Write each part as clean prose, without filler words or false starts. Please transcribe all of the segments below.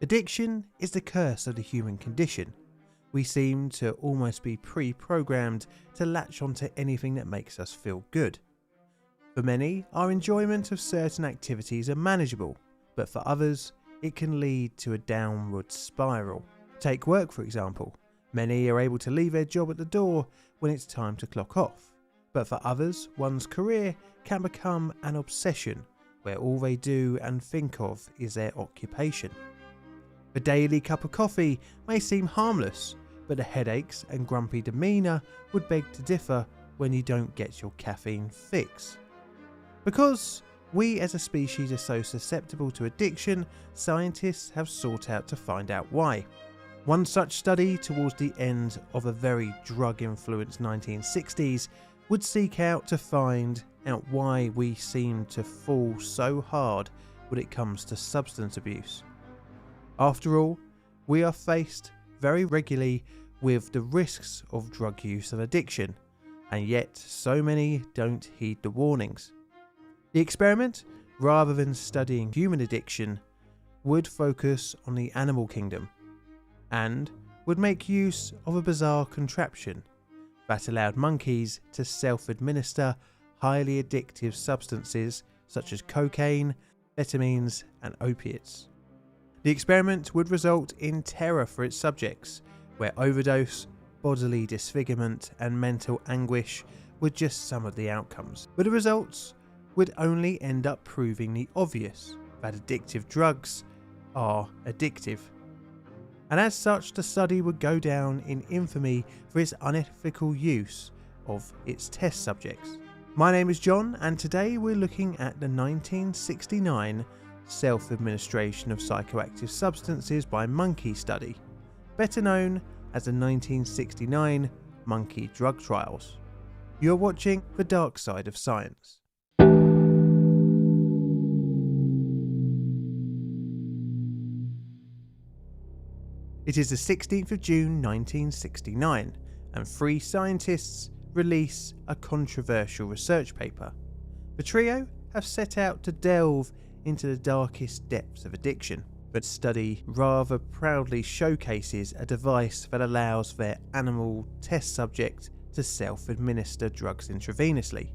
Addiction is the curse of the human condition. We seem to almost be pre-programmed to latch onto anything that makes us feel good. For many, our enjoyment of certain activities are manageable, but for others, it can lead to a downward spiral. Take work for example. Many are able to leave their job at the door when it's time to clock off, but for others, one's career can become an obsession where all they do and think of is their occupation. A daily cup of coffee may seem harmless, but the headaches and grumpy demeanour would beg to differ when you don't get your caffeine fix. Because we as a species are so susceptible to addiction, scientists have sought out to find out why. One such study towards the end of a very drug-influenced 1960s would seek out to find out why we seem to fall so hard when it comes to substance abuse. After all, we are faced very regularly with the risks of drug use and addiction, and yet so many don't heed the warnings. The experiment, rather than studying human addiction, would focus on the animal kingdom, and would make use of a bizarre contraption that allowed monkeys to self-administer highly addictive substances such as cocaine, amphetamines and opiates. The experiment would result in terror for its subjects, where overdose, bodily disfigurement and mental anguish were just some of the outcomes. But the results would only end up proving the obvious, that addictive drugs are addictive. And as such, the study would go down in infamy for its unethical use of its test subjects. My name is John, and today we're looking at the 1969 self-administration of psychoactive substances by monkey study, better known as the 1969 monkey drug trials. You're watching The Dark Side of Science. It is the 16th of June 1969, and three scientists release a controversial research paper. The trio have set out to delve into the darkest depths of addiction, but study rather proudly showcases a device that allows their animal test subject to self-administer drugs intravenously.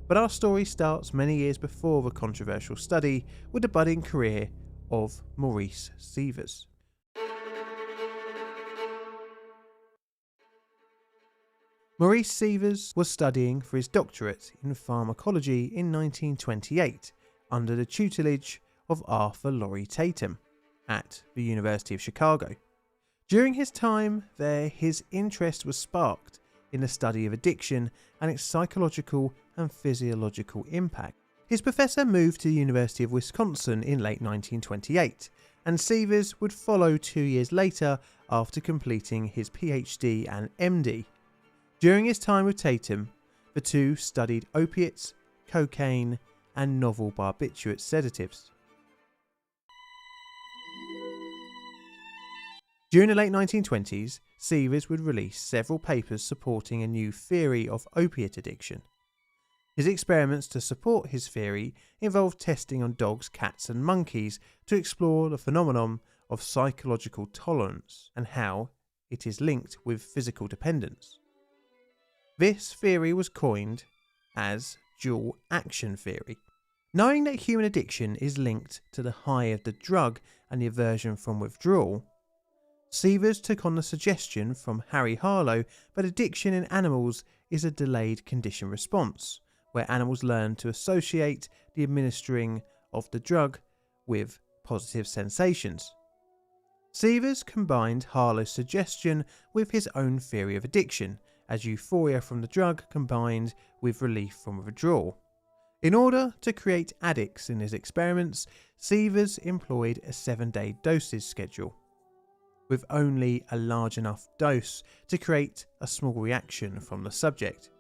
But our story starts many years before the controversial study with the budding career of Maurice Seevers. Maurice Seevers was studying for his doctorate in pharmacology in 1928 under the tutelage of Arthur Laurie Tatum at the University of Chicago. During his time there, his interest was sparked in the study of addiction and its psychological and physiological impact. His professor moved to the University of Wisconsin in late 1928, and Seevers would follow 2 years later after completing his PhD and MD. During his time with Tatum, the two studied opiates, cocaine, and novel barbiturate sedatives. During the late 1920s, Seevers would release several papers supporting a new theory of opiate addiction. His experiments to support his theory involved testing on dogs, cats, and monkeys to explore the phenomenon of psychological tolerance and how it is linked with physical dependence. This theory was coined as dual action theory. Knowing that human addiction is linked to the high of the drug and the aversion from withdrawal, Seevers took on the suggestion from Harry Harlow that addiction in animals is a delayed condition response, where animals learn to associate the administering of the drug with positive sensations. Seevers combined Harlow's suggestion with his own theory of addiction, as euphoria from the drug combined with relief from withdrawal. In order to create addicts in his experiments, Seevers employed a 7-day dosage schedule, with only a large enough dose to create a small reaction from the subject.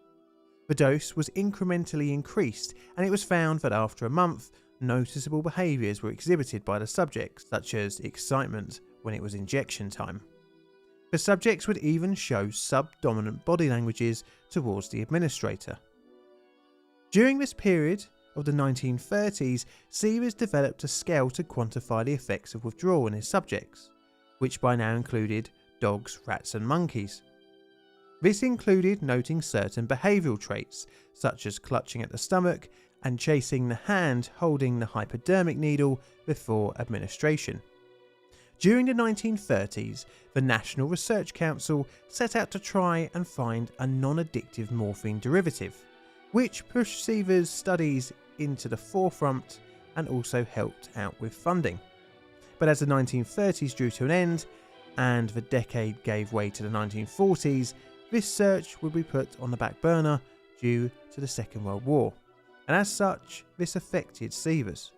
The dose was incrementally increased, and it was found that after a month, noticeable behaviours were exhibited by the subjects, such as excitement when it was injection time. The subjects would even show subdominant body languages towards the administrator. During this period, of the 1930s, Seevers developed a scale to quantify the effects of withdrawal in his subjects, which by now included dogs, rats and monkeys. This included noting certain behavioural traits, such as clutching at the stomach and chasing the hand holding the hypodermic needle before administration. During the 1930s, the National Research Council set out to try and find a non-addictive morphine derivative, which pushed Seevers' studies into the forefront and also helped out with funding. But as the 1930s drew to an end, and the decade gave way to the 1940s, this search would be put on the back burner due to the Second World War, and as such, this affected Seevers.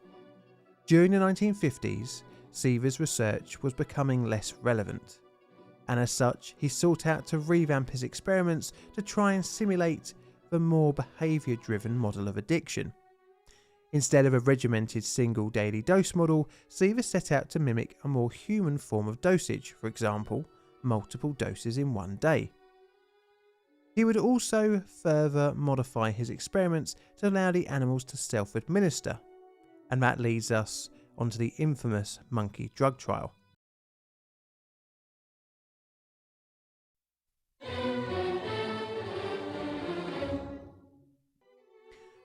During the 1950s, Seevers' research was becoming less relevant, and as such, he sought out to revamp his experiments to try and simulate the more behaviour-driven model of addiction. Instead of a regimented single daily dose model, Seevers set out to mimic a more human form of dosage, for example, multiple doses in one day. He would also further modify his experiments to allow the animals to self-administer, and that leads us onto the infamous monkey drug trial.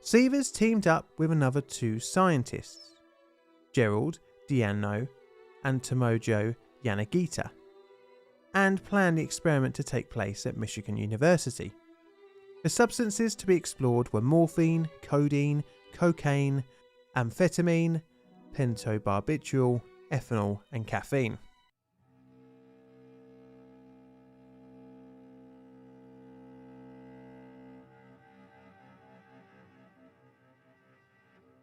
Seevers teamed up with another two scientists, Gerald Deneau and Tomojo Yanagita, and planned the experiment to take place at Michigan University. The substances to be explored were morphine, codeine, cocaine, amphetamine, pentobarbital, ethanol and caffeine.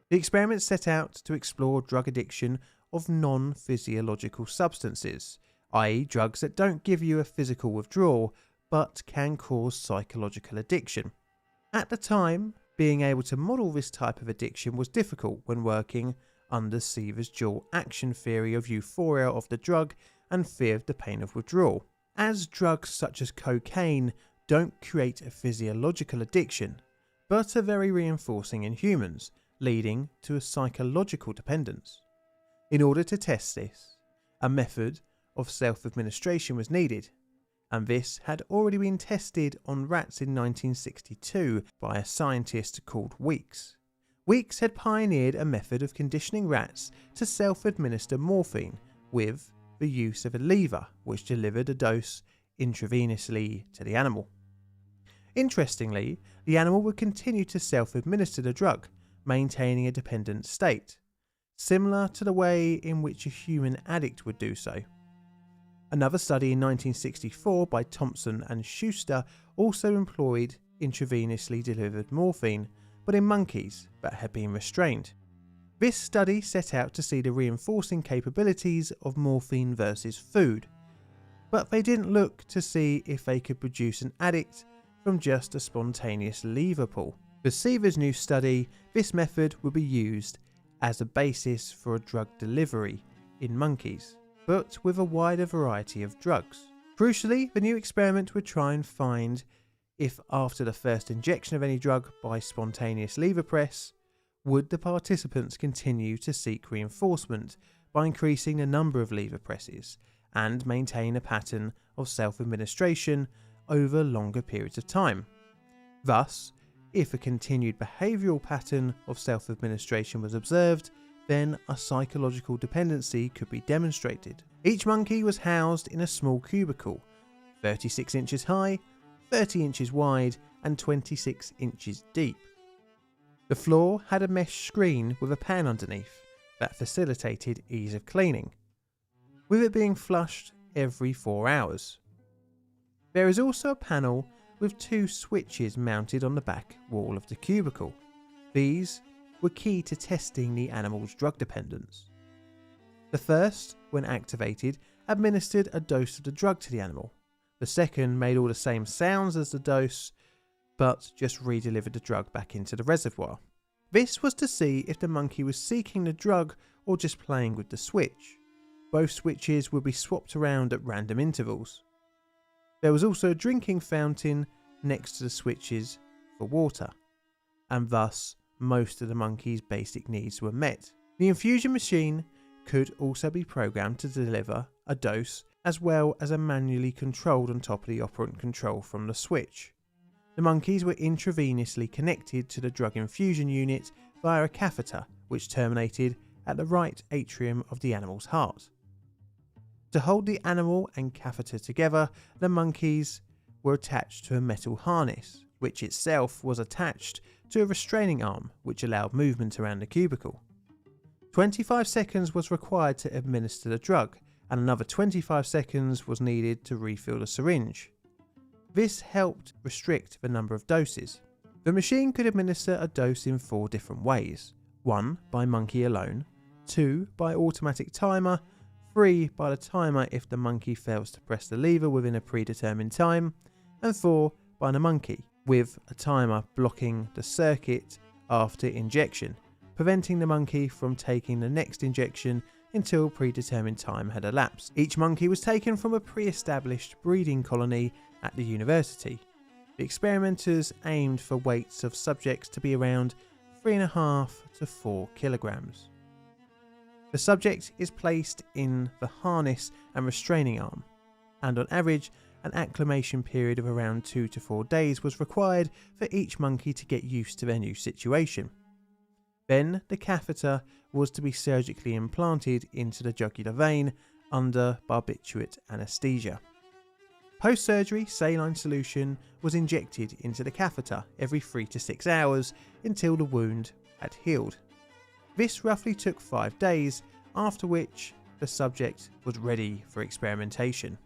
The experiment set out to explore drug addiction of non-physiological substances, i.e. drugs that don't give you a physical withdrawal but can cause psychological addiction. At the time, being able to model this type of addiction was difficult when working under Seevers' dual action theory of euphoria of the drug and fear of the pain of withdrawal, as drugs such as cocaine don't create a physiological addiction but are very reinforcing in humans, leading to a psychological dependence. In order to test this, a method of self-administration was needed, and this had already been tested on rats in 1962 by a scientist called Weeks. Weeks had pioneered a method of conditioning rats to self-administer morphine with the use of a lever which delivered a dose intravenously to the animal. Interestingly, the animal would continue to self-administer the drug, maintaining a dependent state, similar to the way in which a human addict would do so. Another study in 1964 by Thompson and Schuster also employed intravenously delivered morphine, but in monkeys that had been restrained. This study set out to see the reinforcing capabilities of morphine versus food, but they didn't look to see if they could produce an addict from just a spontaneous lever pull. For Seevers' new study, this method would be used as a basis for a drug delivery in monkeys, but with a wider variety of drugs. Crucially, the new experiment would try and find if after the first injection of any drug by spontaneous lever press, would the participants continue to seek reinforcement by increasing the number of lever presses and maintain a pattern of self-administration over longer periods of time. Thus, if a continued behavioural pattern of self-administration was observed, then a psychological dependency could be demonstrated. Each monkey was housed in a small cubicle, 36 inches high, 30 inches wide and 26 inches deep. The floor had a mesh screen with a pan underneath that facilitated ease of cleaning, with it being flushed every 4 hours. There is also a panel with two switches mounted on the back wall of the cubicle. These were key to testing the animal's drug dependence. The first, when activated, administered a dose of the drug to the animal. The second made all the same sounds as the dose, but just re-delivered the drug back into the reservoir. This was to see if the monkey was seeking the drug or just playing with the switch. Both switches would be swapped around at random intervals. There was also a drinking fountain next to the switches for water, and thus most of the monkey's basic needs were met. The infusion machine could also be programmed to deliver a dose, as well as a manually controlled on top of the operant control from the switch. The monkeys were intravenously connected to the drug infusion unit via a catheter, which terminated at the right atrium of the animal's heart. To hold the animal and catheter together, the monkeys were attached to a metal harness, which itself was attached to a restraining arm which allowed movement around the cubicle. 25 seconds was required to administer the drug, and another 25 seconds was needed to refill the syringe. This helped restrict the number of doses. The machine could administer a dose in 4 different ways: 1 by monkey alone, 2 by automatic timer, 3 by the timer if the monkey fails to press the lever within a predetermined time, and 4 by the monkey, with a timer blocking the circuit after injection, preventing the monkey from taking the next injection until predetermined time had elapsed. Each monkey was taken from a pre-established breeding colony at the university. The experimenters aimed for weights of subjects to be around 3.5 to 4 kilograms. The subject is placed in the harness and restraining arm, and on average, an acclimation period of around 2 to 4 days was required for each monkey to get used to their new situation. Then the catheter was to be surgically implanted into the jugular vein under barbiturate anaesthesia. Post-surgery saline solution was injected into the catheter every 3 to 6 hours until the wound had healed. This roughly took 5 days, after which the subject was ready for experimentation.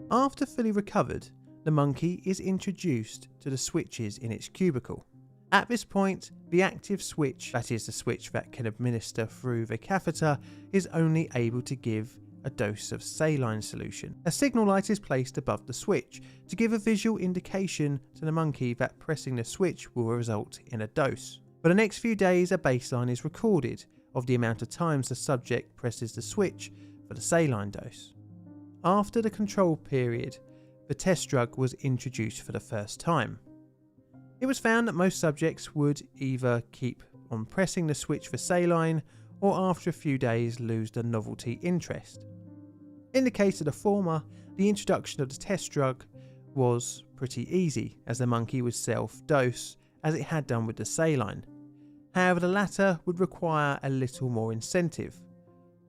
After fully recovered, the monkey is introduced to the switches in its cubicle. At this point, the active switch, that is the switch that can administer through the catheter, is only able to give a dose of saline solution. A signal light is placed above the switch to give a visual indication to the monkey that pressing the switch will result in a dose. For the next few days, a baseline is recorded of the amount of times the subject presses the switch for the saline dose. After the control period, the test drug was introduced for the first time. It was found that most subjects would either keep on pressing the switch for saline or after a few days lose the novelty interest. In the case of the former, the introduction of the test drug was pretty easy, as the monkey would self-dose as it had done with the saline. However, the latter would require a little more incentive.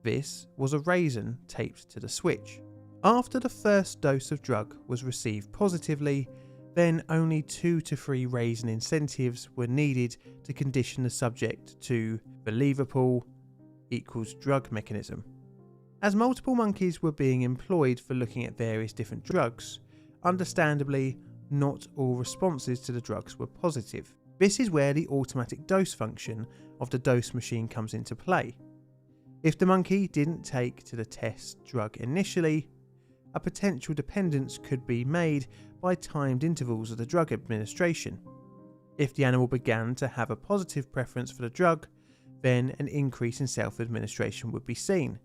This was a raisin taped to the switch. After the first dose of drug was received positively, then only 2 to 3 raisin incentives were needed to condition the subject to the lever pull equals drug mechanism. As multiple monkeys were being employed for looking at various different drugs, understandably, not all responses to the drugs were positive. This is where the automatic dose function of the dose machine comes into play. If the monkey didn't take to the test drug initially, a potential dependence could be made by timed intervals of the drug administration. If the animal began to have a positive preference for the drug, then an increase in self-administration would be seen.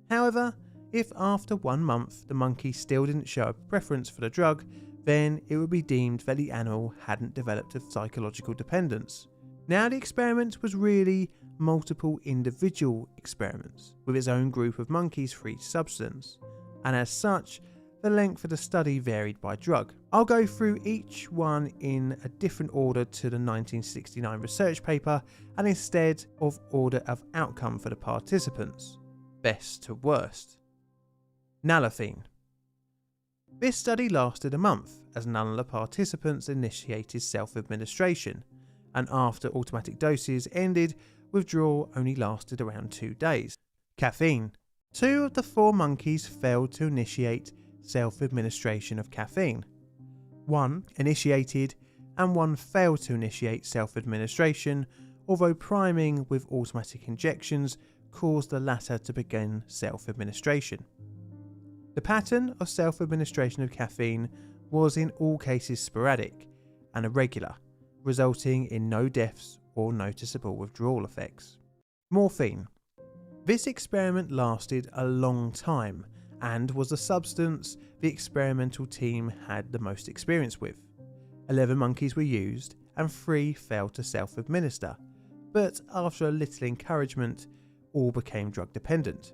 However, if after 1 month the monkey still didn't show a preference for the drug, then it would be deemed that the animal hadn't developed a psychological dependence. Now the experiment was really multiple individual experiments with its own group of monkeys for each substance, and as such, the length of the study varied by drug. I'll go through each one in a different order to the 1969 research paper and instead of order of outcome for the participants, best to worst. Nalorphine. This study lasted a month as none of the participants initiated self-administration, and after automatic doses ended, withdrawal only lasted around 2 days. Caffeine. 2 of the 4 monkeys failed to initiate self-administration of caffeine. 1 initiated and 1 failed to initiate self-administration, although priming with automatic injections caused the latter to begin self-administration. The pattern of self-administration of caffeine was in all cases sporadic and irregular, resulting in no deaths or noticeable withdrawal effects. Morphine. This experiment lasted a long time and was the substance the experimental team had the most experience with. 11 monkeys were used and 3 failed to self-administer, but after a little encouragement, all became drug dependent.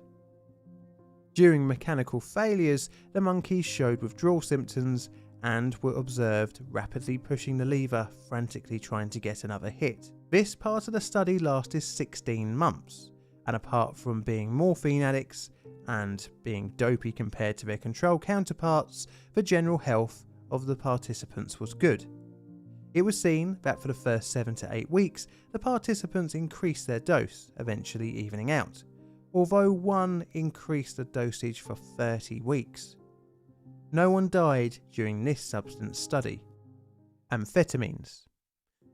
During mechanical failures, the monkeys showed withdrawal symptoms and were observed rapidly pushing the lever, frantically trying to get another hit. This part of the study lasted 16 months, and apart from being morphine addicts and being dopey compared to their control counterparts, the general health of the participants was good. It was seen that for the first 7 to 8 weeks, the participants increased their dose, eventually evening out, although one increased the dosage for 30 weeks. No one died during this substance study. Amphetamines.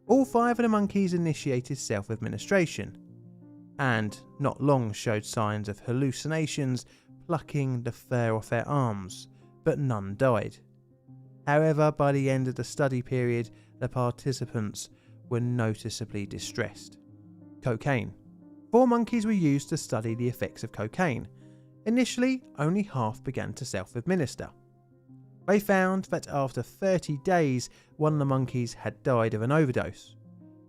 All 5 of the monkeys initiated self-administration, and not long showed signs of hallucinations, plucking the fur off their arms, but none died. However, by the end of the study period, the participants were noticeably distressed. Cocaine. 4 monkeys were used to study the effects of cocaine. Initially, only half began to self-administer. They found that after 30 days, one of the monkeys had died of an overdose.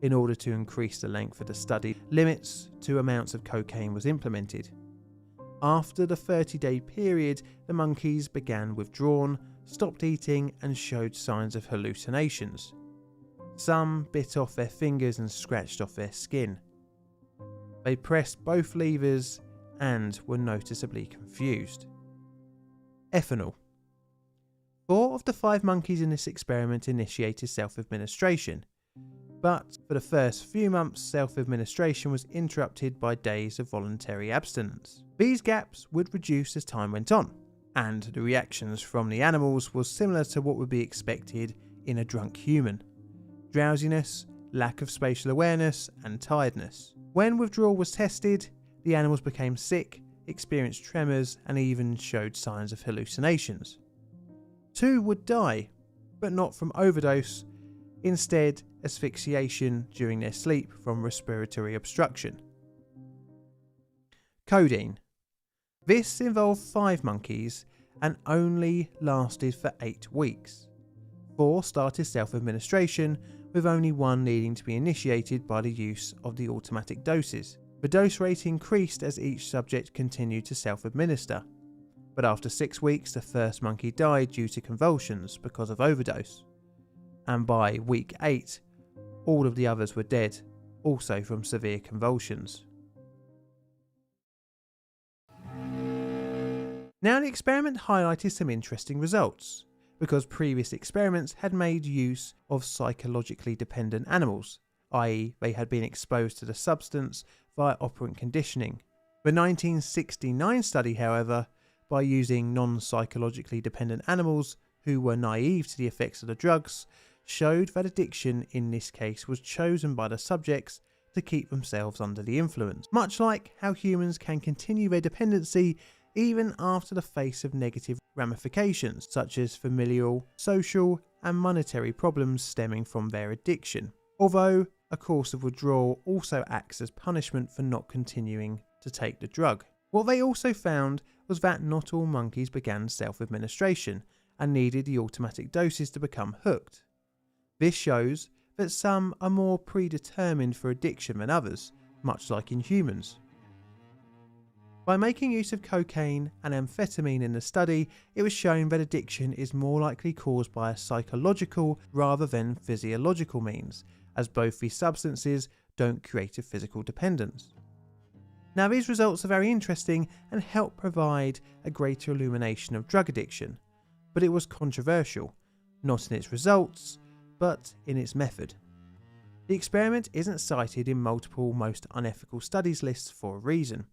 In order to increase the length of the study, limits to amounts of cocaine was implemented. After the 30-day period, the monkeys began withdrawing, stopped eating and showed signs of hallucinations. Some bit off their fingers and scratched off their skin. They pressed both levers and were noticeably confused. Ethanol. 4 of the 5 monkeys in this experiment initiated self-administration, but for the first few months self-administration was interrupted by days of voluntary abstinence. These gaps would reduce as time went on, and the reactions from the animals was similar to what would be expected in a drunk human: drowsiness, lack of spatial awareness and tiredness. When withdrawal was tested, the animals became sick, experienced tremors and even showed signs of hallucinations. 2 would die, but not from overdose, instead asphyxiation during their sleep from respiratory obstruction. Codeine. This involved 5 monkeys and only lasted for 8 weeks. 4 started self-administration, with only 1 needing to be initiated by the use of the automatic doses. The dose rate increased as each subject continued to self-administer, but after 6 weeks the first monkey died due to convulsions because of overdose, and by week 8 all of the others were dead, also from severe convulsions. Now the experiment highlighted some interesting results, because previous experiments had made use of psychologically dependent animals, i.e. they had been exposed to the substance via operant conditioning. The 1969 study, however, by using non-psychologically dependent animals who were naive to the effects of the drugs, showed that addiction in this case was chosen by the subjects to keep themselves under the influence, much like how humans can continue their dependency even after the face of negative ramifications such as familial, social and monetary problems stemming from their addiction, although a course of withdrawal also acts as punishment for not continuing to take the drug. What they also found was that not all monkeys began self-administration and needed the automatic doses to become hooked. This shows that some are more predetermined for addiction than others, much like in humans. By making use of cocaine and amphetamine in the study, it was shown that addiction is more likely caused by a psychological rather than physiological means, as both these substances don't create a physical dependence. Now these results are very interesting and help provide a greater illumination of drug addiction, but it was controversial, not in its results, but in its method. The experiment isn't cited in multiple most unethical studies lists for a reason.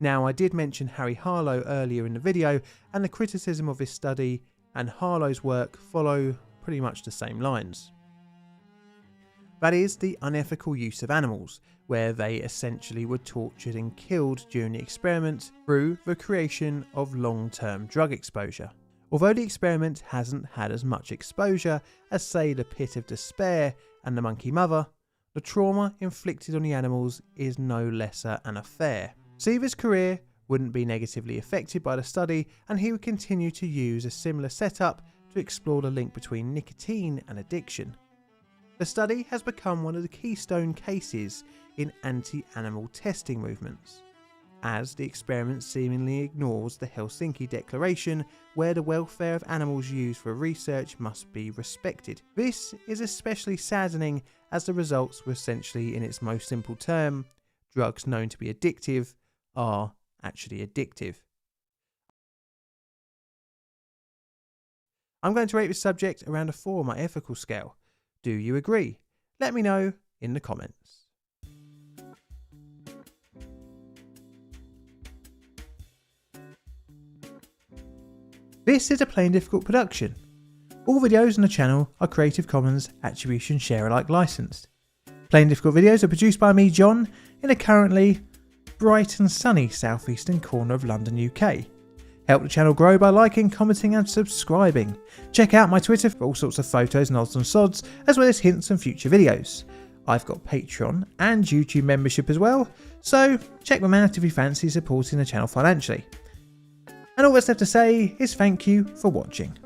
Now I did mention Harry Harlow earlier in the video, and the criticism of this study and Harlow's work follow pretty much the same lines. That is the unethical use of animals, where they essentially were tortured and killed during the experiment through the creation of long-term drug exposure. Although the experiment hasn't had as much exposure as say the Pit of Despair and the Monkey Mother, the trauma inflicted on the animals is no lesser an affair. Seevers' career wouldn't be negatively affected by the study, and he would continue to use a similar setup to explore the link between nicotine and addiction. The study has become one of the keystone cases in anti-animal testing movements, as the experiment seemingly ignores the Helsinki Declaration, where the welfare of animals used for research must be respected. This is especially saddening as the results were essentially, in its most simple term, drugs known to be addictive are actually addictive. I'm going to rate this subject around a 4 on my ethical scale. Do you agree? Let me know in the comments. This is a Plain Difficult production. All videos on the channel are Creative Commons Attribution Share Alike licensed. Plain Difficult videos are produced by me, John, in a currently bright and sunny southeastern corner of London, UK. Help the channel grow by liking, commenting and subscribing. Check out my Twitter for all sorts of photos and odds and sods, as well as hints and future videos. I've got Patreon and YouTube membership as well, so check them out if you fancy supporting the channel financially. And all that's left to say is thank you for watching.